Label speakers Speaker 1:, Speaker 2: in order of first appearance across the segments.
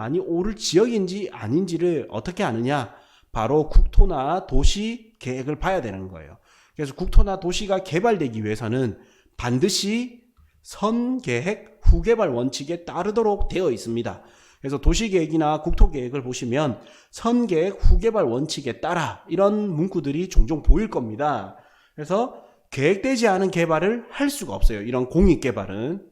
Speaker 1: 많이 오를 지역인지 아닌지를 어떻게 아느냐? 바로 국토나 도시 계획을 봐야 되는 거예요. 그래서 국토나 도시가 개발되기 위해서는 반드시 선계획 후개발 원칙에 따르도록 되어 있습니다. 그래서 도시계획이나 국토계획을 보시면 선계획 후개발 원칙에 따라 이런 문구들이 종종 보일 겁니다. 그래서 계획되지 않은 개발을 할 수가 없어요. 이런 공익개발은.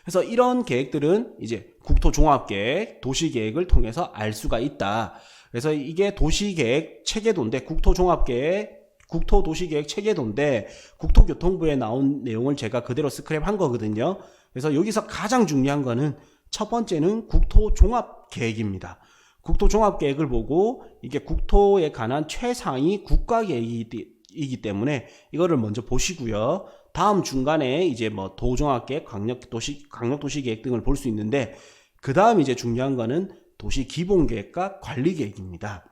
Speaker 1: 그래서 이런 계획들은 이제 국토종합계획, 도시계획을 통해서 알 수가 있다. 그래서 이게 도시계획 체계도인데 국토종합계획, 국토도시계획 체계도인데 국토교통부에 나온 내용을 제가 그대로 스크랩한 거거든요. 그래서 여기서 가장 중요한 거는 첫 번째는 국토종합계획입니다. 국토종합계획을 보고 이게 국토에 관한 최상위 국가계획이기 때문에 이거를 먼저 보시고요. 다음 중간에 이제 뭐 도종합계획, 강력도시계획 등을 볼 수 있는데 그 다음 이제 중요한 거는 도시기본계획과 관리계획입니다.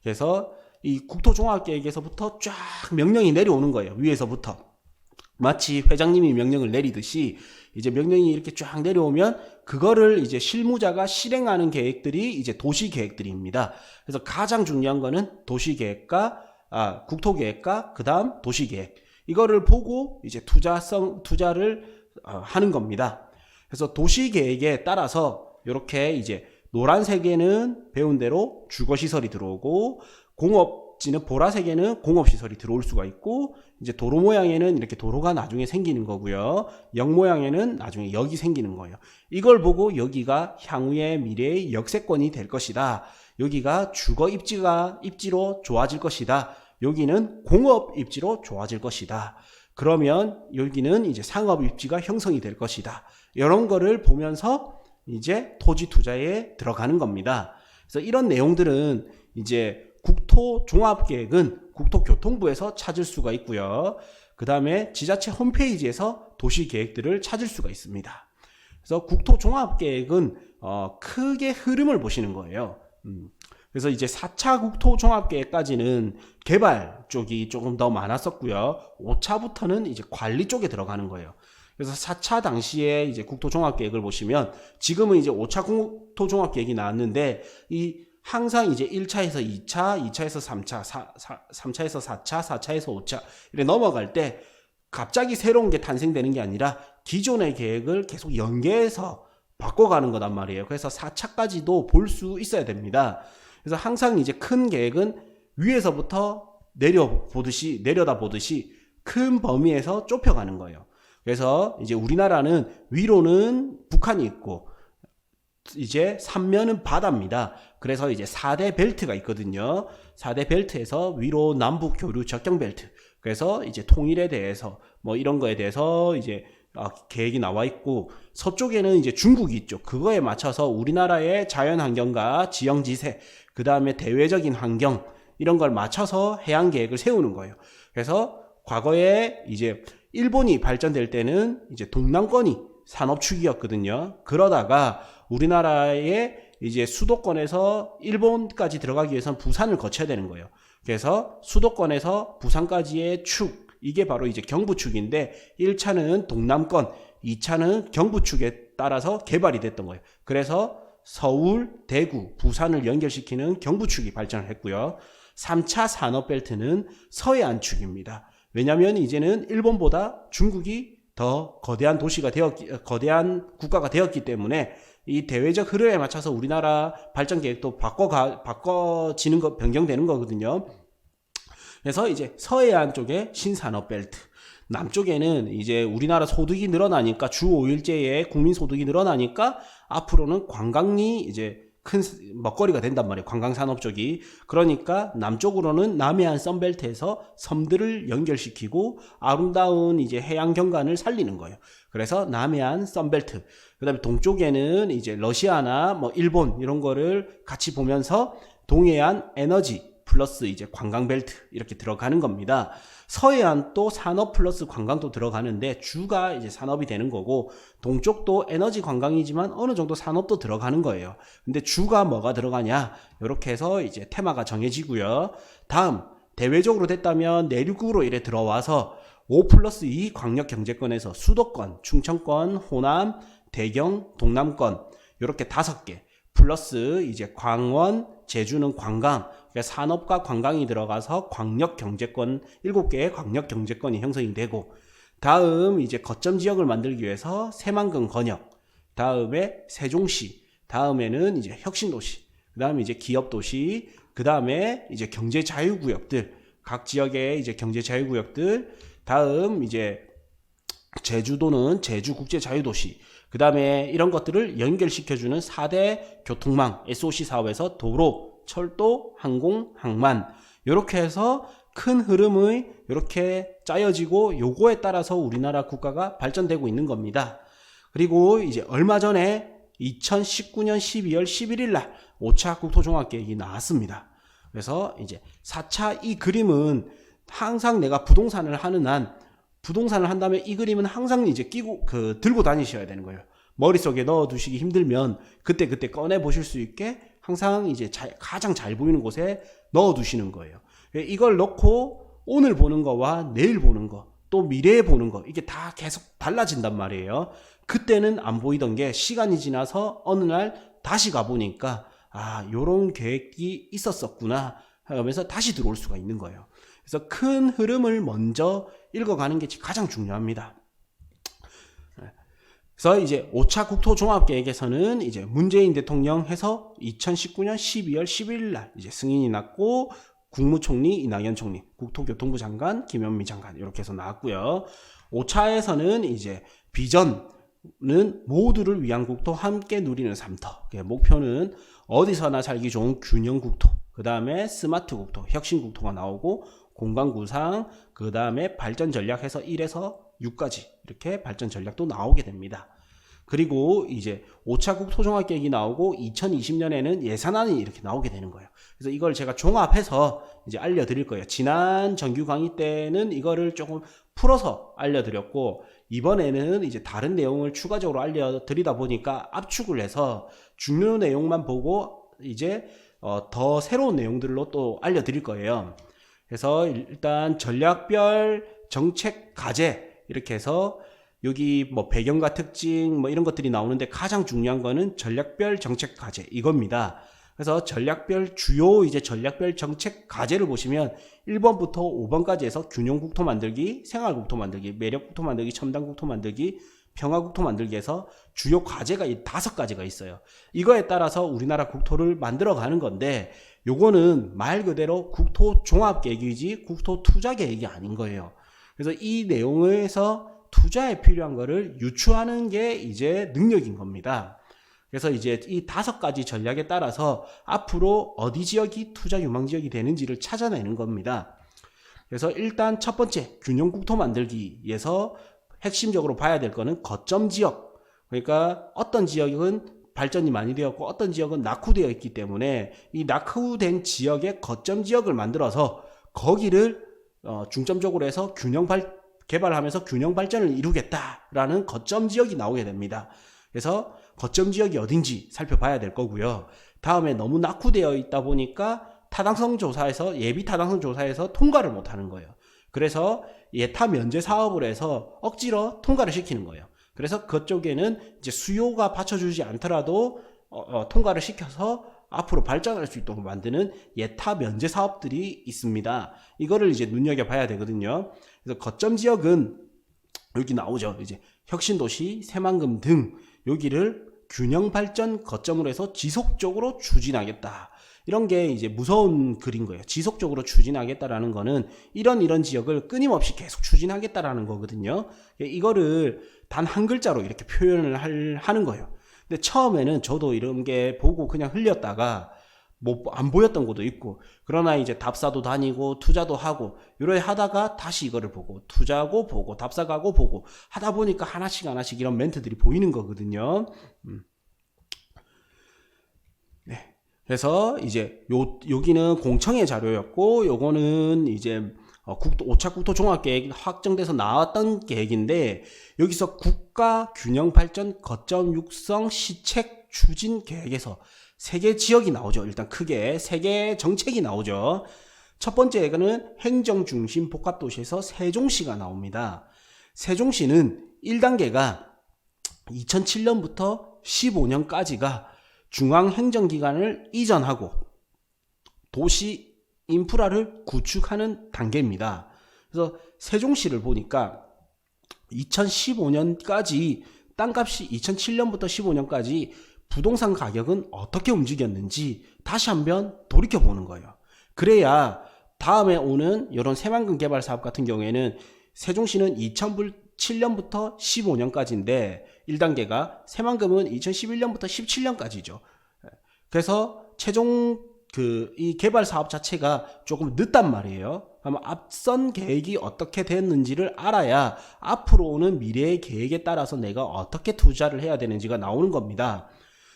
Speaker 1: 그래서 이 국토종합계획에서부터 쫙 명령이 내려오는 거예요. 위에서부터. 마치 회장님이 명령을 내리듯이 이제 명령이 이렇게 쫙 내려오면 그거를 이제 실무자가 실행하는 계획들이 이제 도시계획들입니다. 그래서 가장 중요한 거는 국토계획과 그 다음 도시계획. 이거를 보고 이제 투자를 하는 겁니다. 그래서 도시계획에 따라서 이렇게 이제 노란색에는 배운 대로 주거시설이 들어오고 공업지는 보라색에는 공업시설이 들어올 수가 있고 이제 도로 모양에는 이렇게 도로가 나중에 생기는 거고요. 역 모양에는 나중에 역이 생기는 거예요. 이걸 보고 여기가 향후의 미래의 역세권이 될 것이다. 여기가 주거 입지로 좋아질 것이다. 여기는 공업 입지로 좋아질 것이다. 그러면 여기는 이제 상업 입지가 형성이 될 것이다. 이런 거를 보면서 이제 토지 투자에 들어가는 겁니다. 그래서 이런 내용들은 이제 국토종합계획은 국토교통부에서 찾을 수가 있고요. 그 다음에 지자체 홈페이지에서 도시계획들을 찾을 수가 있습니다. 그래서 국토종합계획은 크게 흐름을 보시는 거예요. 그래서 이제 4차 국토종합계획까지는 개발 쪽이 조금 더 많았었고요. 5차부터는 이제 관리 쪽에 들어가는 거예요. 그래서 4차 당시에 이제 국토종합계획을 보시면 지금은 이제 5차 국토종합계획이 나왔는데 항상 이제 1차에서 2차, 2차에서 3차, 3차에서 4차, 4차에서 5차 이렇게 넘어갈 때 갑자기 새로운 게 탄생되는 게 아니라 기존의 계획을 계속 연계해서 바꿔가는 거단 말이에요. 그래서 4차까지도 볼 수 있어야 됩니다. 그래서 항상 이제 큰 계획은 위에서부터 내려다보듯이 큰 범위에서 좁혀가는 거예요. 그래서 이제 우리나라는 위로는 북한이 있고 이제 삼면은 바다입니다. 그래서 이제 4대 벨트가 있거든요. 4대 벨트에서 위로 남북 교류 접경 벨트. 그래서 이제 통일에 대해서 뭐 이런 거에 대해서 이제 계획이 나와 있고 서쪽에는 이제 중국이 있죠. 그거에 맞춰서 우리나라의 자연 환경과 지형 지세, 그 다음에 대외적인 환경 이런 걸 맞춰서 해양 계획을 세우는 거예요. 그래서 과거에 이제 일본이 발전될 때는 이제 동남권이 산업축이었거든요. 그러다가 우리나라의 이제 수도권에서 일본까지 들어가기 위해서는 부산을 거쳐야 되는 거예요. 그래서 수도권에서 부산까지의 축, 이게 바로 이제 경부축인데 1차는 동남권, 2차는 경부축에 따라서 개발이 됐던 거예요. 그래서 서울, 대구, 부산을 연결시키는 경부축이 발전을 했고요. 3차 산업벨트는 서해안축입니다. 왜냐하면 이제는 일본보다 중국이 더 거대한 거대한 국가가 되었기 때문에 이 대외적 흐름에 맞춰서 우리나라 발전 계획도 변경되는 거거든요. 그래서 이제 서해안 쪽에 신산업 벨트, 남쪽에는 이제 우리나라 소득이 늘어나니까 주 5일제에 국민 소득이 늘어나니까 앞으로는 관광이 이제 큰 먹거리가 된단 말이에요. 관광산업 쪽이. 그러니까 남쪽으로는 남해안 썬벨트에서 섬들을 연결시키고 아름다운 이제 해양 경관을 살리는 거예요. 그래서 남해안 썬벨트. 그다음에 동쪽에는 이제 러시아나 뭐 일본 이런 거를 같이 보면서 동해안 에너지 플러스 이제 관광벨트 이렇게 들어가는 겁니다. 서해안도 산업 플러스 관광도 들어가는데 주가 이제 산업이 되는 거고 동쪽도 에너지 관광이지만 어느 정도 산업도 들어가는 거예요. 근데 주가 뭐가 들어가냐? 이렇게 해서 이제 테마가 정해지고요. 다음 대외적으로 됐다면 내륙으로 이래 들어와서 5+2 광역경제권에서 수도권, 충청권, 호남, 대경, 동남권 이렇게 5개 플러스 이제 광원, 제주는 관광, 그러니까 산업과 관광이 들어가서 광역 경제권 7개의 광역 경제권이 형성이 되고, 다음 이제 거점 지역을 만들기 위해서 새만금 권역, 다음에 세종시, 다음에는 이제 혁신도시, 그다음에 이제 기업도시, 그다음에 이제 경제 자유구역들, 각 지역의 이제 경제 자유구역들, 다음 이제 제주도는 제주국제자유도시, 그 다음에 이런 것들을 연결시켜주는 4대 교통망 SOC 사업에서 도로, 철도, 항공, 항만, 이렇게 해서 큰 흐름의 이렇게 짜여지고 요거에 따라서 우리나라 국가가 발전되고 있는 겁니다. 그리고 이제 얼마 전에 2019년 12월 11일 날 5차 국토종합계획이 나왔습니다. 그래서 이제 4차 이 그림은 항상 내가 부동산을 하는 한, 부동산을 한다면 이 그림은 항상 이제 끼고 들고 다니셔야 되는 거예요. 머릿속에 넣어 두시기 힘들면 그때 꺼내 보실 수 있게 항상 이제 가장 잘 보이는 곳에 넣어 두시는 거예요. 이걸 넣고 오늘 보는 거와 내일 보는 거, 또 미래에 보는 거, 이게 다 계속 달라진단 말이에요. 그때는 안 보이던 게 시간이 지나서 어느 날 다시 가보니까 요런 계획이 있었었구나 하면서 다시 들어올 수가 있는 거예요. 그래서 큰 흐름을 먼저 읽어가는 게 가장 중요합니다. 그래서 이제 5차 국토종합계획에서는 이제 문재인 대통령 해서 2019년 12월 11일 날 이제 승인이 났고, 국무총리 이낙연 총리, 국토교통부 장관 김현미 장관 이렇게 해서 나왔고요. 5차에서는 이제 비전은 모두를 위한 국토 함께 누리는 삼터. 목표는 어디서나 살기 좋은 균형 국토, 그 다음에 스마트 국토, 혁신 국토가 나오고, 공간 구상, 그 다음에 발전 전략해서 1에서 6까지 이렇게 발전 전략도 나오게 됩니다. 그리고 이제 5차 국토종합계획이 나오고 2020년에는 예산안이 이렇게 나오게 되는 거예요. 그래서 이걸 제가 종합해서 이제 알려드릴 거예요. 지난 정규 강의 때는 이거를 조금 풀어서 알려드렸고, 이번에는 이제 다른 내용을 추가적으로 알려드리다 보니까 압축을 해서 중요 내용만 보고 이제 더 새로운 내용들로 또 알려드릴 거예요. 그래서 일단 전략별 정책 과제 이렇게 해서 여기 뭐 배경과 특징 뭐 이런 것들이 나오는데, 가장 중요한 거는 전략별 정책 과제 이겁니다. 그래서 주요 이제 전략별 정책 과제를 보시면 1번부터 5번까지 해서 균형 국토 만들기, 생활 국토 만들기, 매력 국토 만들기, 첨단 국토 만들기, 평화 국토 만들기 해서 주요 과제가 이 5가지가 있어요. 이거에 따라서 우리나라 국토를 만들어 가는 건데, 요거는 말 그대로 국토 종합 계획이지 국토 투자 계획이 아닌 거예요. 그래서 이 내용에서 투자에 필요한 거를 유추하는 게 이제 능력인 겁니다. 그래서 이제 이 5가지 전략에 따라서 앞으로 어디 지역이 투자 유망 지역이 되는지를 찾아내는 겁니다. 그래서 일단 첫 번째 균형 국토 만들기에서 핵심적으로 봐야 될 거는 거점 지역. 그러니까 어떤 지역은 발전이 많이 되었고 어떤 지역은 낙후되어 있기 때문에 이 낙후된 지역의 거점 지역을 만들어서 거기를 중점적으로 해서 개발하면서 균형 발전을 이루겠다라는 거점 지역이 나오게 됩니다. 그래서 거점 지역이 어딘지 살펴봐야 될 거고요. 다음에 너무 낙후되어 있다 보니까 예비 타당성 조사에서 통과를 못하는 거예요. 그래서 예타 면제 사업을 해서 억지로 통과를 시키는 거예요. 그래서 그쪽에는 이제 수요가 받쳐주지 않더라도 통과를 시켜서 앞으로 발전할 수 있도록 만드는 예타 면제 사업들이 있습니다. 이거를 이제 눈여겨봐야 되거든요. 그래서 거점 지역은 여기 나오죠. 이제 혁신도시, 새만금 등 여기를 균형 발전 거점으로 해서 지속적으로 추진하겠다. 이런 게 이제 무서운 글인 거예요. 지속적으로 추진하겠다라는 거는 이런 지역을 끊임없이 계속 추진하겠다라는 거거든요. 이거를 단 한 글자로 이렇게 표현을 하는 거예요. 근데 처음에는 저도 이런 게 보고 그냥 흘렸다가 안 보였던 것도 있고, 그러나 이제 답사도 다니고 투자도 하고 이렇게 하다가 다시 이거를 보고 투자하고 보고 답사 가고 보고 하다 보니까 하나씩 이런 멘트들이 보이는 거거든요. 네. 그래서 이제 여기는 공청회 자료였고, 요거는 이제 5차 국토종합계획이 확정돼서 나왔던 계획인데, 여기서 국가균형발전 거점 육성 시책 추진 계획에서 3개 지역이 나오죠. 일단 크게 3개 정책이 나오죠. 첫 번째는 행정중심 복합도시에서 세종시가 나옵니다. 세종시는 1단계가 2007년부터 15년까지가 중앙행정기관을 이전하고 도시 인프라를 구축하는 단계입니다. 그래서 세종시를 보니까 2015년까지 땅값이 2007년부터 15년까지 부동산 가격은 어떻게 움직였는지 다시 한번 돌이켜 보는 거예요. 그래야 다음에 오는 이런 새만금 개발 사업 같은 경우에는 세종시는 2007년부터 15년까지인데 1단계가 새만금은 2011년부터 17년까지죠. 그래서 최종 이 개발 사업 자체가 조금 늦단 말이에요. 그러면 앞선 계획이 어떻게 됐는지를 알아야 앞으로 오는 미래의 계획에 따라서 내가 어떻게 투자를 해야 되는지가 나오는 겁니다.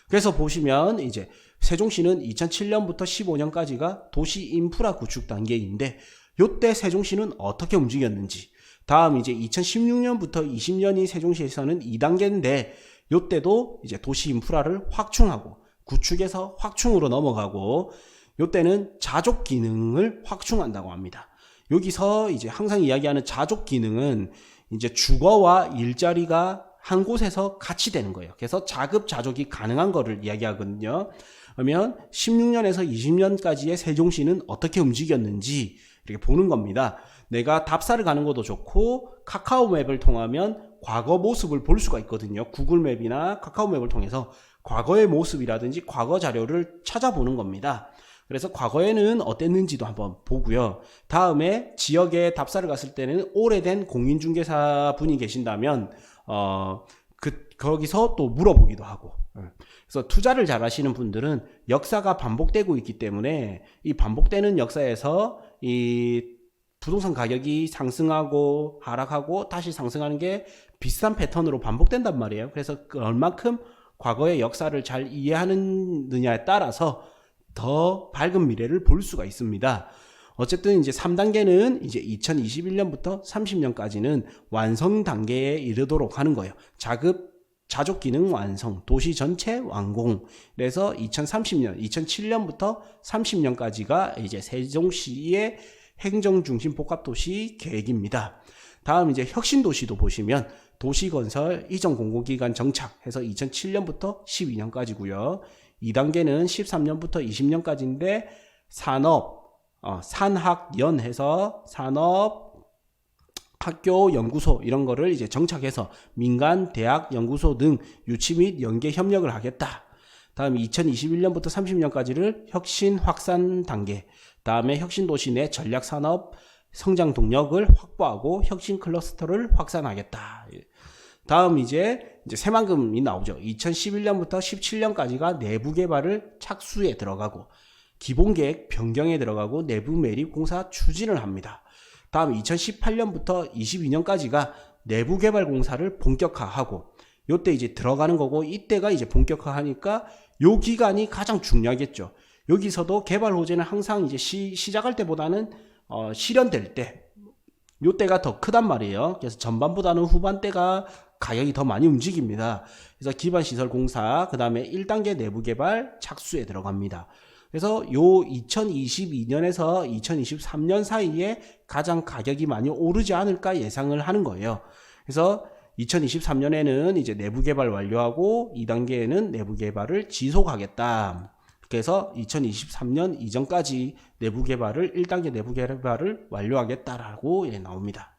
Speaker 1: 그래서 보시면 이제 세종시는 2007년부터 15년까지가 도시 인프라 구축 단계인데 요때 세종시는 어떻게 움직였는지, 다음 이제 2016년부터 20년이 세종시에서는 2단계인데 요때도 이제 도시 인프라를 확충하고 구축에서 확충으로 넘어가고 요때는 자족 기능을 확충한다고 합니다. 여기서 이제 항상 이야기하는 자족 기능은 이제 주거와 일자리가 한 곳에서 같이 되는 거예요. 그래서 자급자족이 가능한 거를 이야기하거든요. 그러면 16년에서 20년까지의 세종시는 어떻게 움직였는지 이렇게 보는 겁니다. 내가 답사를 가는 것도 좋고 카카오맵을 통하면 과거 모습을 볼 수가 있거든요. 구글맵이나 카카오맵을 통해서 과거의 모습이라든지 과거 자료를 찾아보는 겁니다. 그래서 과거에는 어땠는지도 한번 보고요. 다음에 지역에 답사를 갔을 때는 오래된 공인중개사 분이 계신다면 거기서 또 물어보기도 하고. 그래서 투자를 잘 하시는 분들은 역사가 반복되고 있기 때문에 이 반복되는 역사에서 이 부동산 가격이 상승하고 하락하고 다시 상승하는 게 비슷한 패턴으로 반복된단 말이에요. 그래서 얼만큼 과거의 역사를 잘 이해하느냐에 따라서 더 밝은 미래를 볼 수가 있습니다. 어쨌든 이제 3단계는 이제 2021년부터 30년까지는 완성 단계에 이르도록 하는 거예요. 자족 기능 완성, 도시 전체 완공. 그래서 2030년, 2007년부터 30년까지가 이제 세종시의 행정중심 복합도시 계획입니다. 다음 이제 혁신도시도 보시면 도시건설 이전 공공기관 정착해서 2007년부터 12년까지고요. 2단계는 13년부터 20년까지인데 산학연 해서 산업 학교 연구소 이런 거를 이제 정착해서 민간 대학 연구소 등 유치 및 연계 협력을 하겠다. 다음 2021년부터 30년까지를 혁신 확산 단계. 다음에 혁신도시 내 전략 산업 성장 동력을 확보하고 혁신 클러스터를 확산하겠다. 다음 이제 새만금이 나오죠. 2011년부터 17년까지가 내부 개발을 착수에 들어가고 기본계획 변경에 들어가고 내부 매립 공사 추진을 합니다. 다음 2018년부터 22년까지가 내부 개발 공사를 본격화하고 요때 이제 들어가는 거고 이때가 이제 본격화하니까 요 기간이 가장 중요하겠죠. 여기서도 개발 호재는 항상 이제 시작할 때보다는 실현될 때 요때가 더 크단 말이에요. 그래서 전반보다는 후반때가 가격이 더 많이 움직입니다. 그래서 기반시설 공사, 그 다음에 1단계 내부 개발 착수에 들어갑니다. 그래서 요 2022년에서 2023년 사이에 가장 가격이 많이 오르지 않을까 예상을 하는 거예요. 그래서 2023년에는 이제 내부 개발 완료하고 2단계에는 내부 개발을 지속하겠다. 그래서 2023년 이전까지 내부 개발을 1단계 내부 개발을 완료하겠다라고 나옵니다.